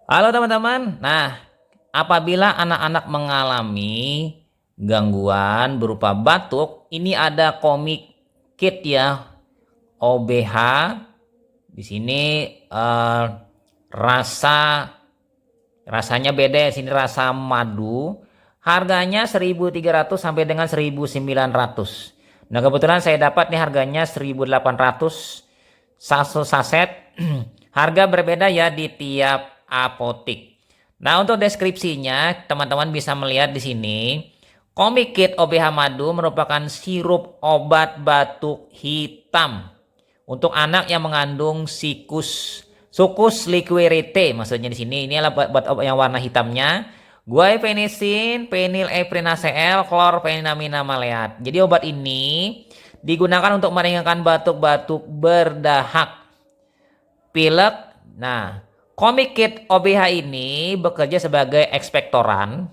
Halo teman-teman. Nah, apabila anak-anak mengalami gangguan berupa batuk, ini ada komik kit ya, OBH. Di sini eh, rasa rasanya beda. Di sini rasa madu. Harganya 1.300 sampai dengan 1.900. Nah, kebetulan saya dapat nih harganya 1.800 satu saset. Harga berbeda ya di tiap apotik. Nah, untuk deskripsinya teman-teman bisa melihat di sini. Komik Kit OBH Madu merupakan sirup obat batuk hitam untuk anak yang mengandung sucus liquirity. Maksudnya di sini ini adalah obat yang warna hitamnya. Guaifenesin, phenylephrine HCl, chlorpheniramine maleat. Jadi obat ini digunakan untuk meringankan batuk-batuk berdahak, pilek. Nah, Comikit OBH ini bekerja sebagai ekspektoran,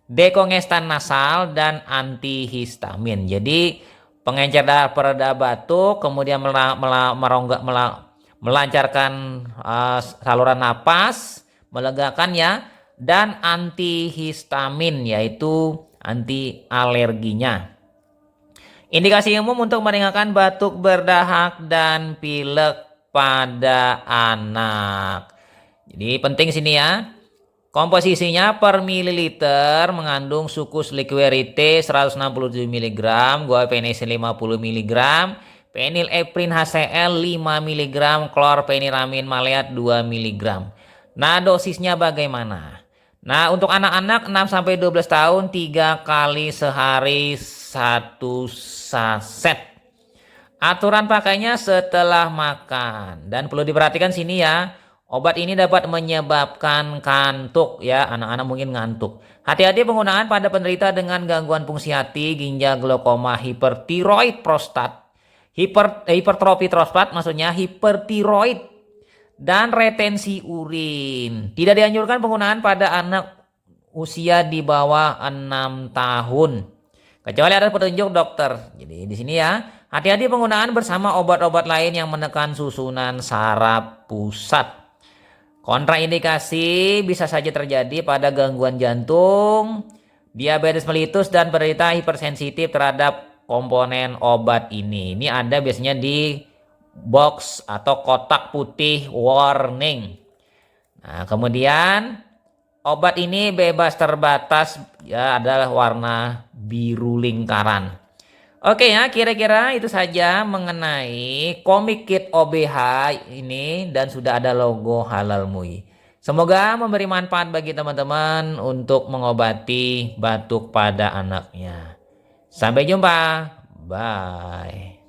dekongestan nasal, dan antihistamin. Jadi pengencer pereda batuk, kemudian melancarkan saluran napas, melegakan ya, dan antihistamin yaitu anti alerginya. Indikasi umum untuk meringankan batuk berdahak dan pilek pada anak. Jadi penting sini ya. Komposisinya per mililiter mengandung sucus liquirity 167 mg, guaifenesin 50 mg, phenylephrine HCl 5 mg, chlorpheniramine maleat 2 mg. Nah, dosisnya bagaimana? Nah, untuk anak-anak 6 sampai 12 tahun 3 kali sehari 1 saset. Aturan pakainya setelah makan. Dan perlu diperhatikan sini ya, obat ini dapat menyebabkan kantuk ya, anak-anak mungkin ngantuk. Hati-hati penggunaan pada penderita dengan gangguan fungsi hati, ginjal, glaukoma, hipertiroid prostat, hipertrofi prostat maksudnya hipertiroid, dan retensi urin. Tidak dianjurkan penggunaan pada anak usia di bawah 6 tahun. Kecuali ada petunjuk dokter. Jadi di sini ya, hati-hati penggunaan bersama obat-obat lain yang menekan susunan saraf pusat. Kontraindikasi bisa saja terjadi pada gangguan jantung, diabetes mellitus, dan penderita hipersensitif terhadap komponen obat ini. Ini ada biasanya di box atau kotak putih warning. Nah, kemudian obat ini bebas terbatas ya, adalah warna biru lingkaran. Oke ya, kira-kira itu saja mengenai komik kit OBH ini, dan sudah ada logo Halal MUI. Semoga memberi manfaat bagi teman-teman untuk mengobati batuk pada anaknya. Sampai jumpa. Bye.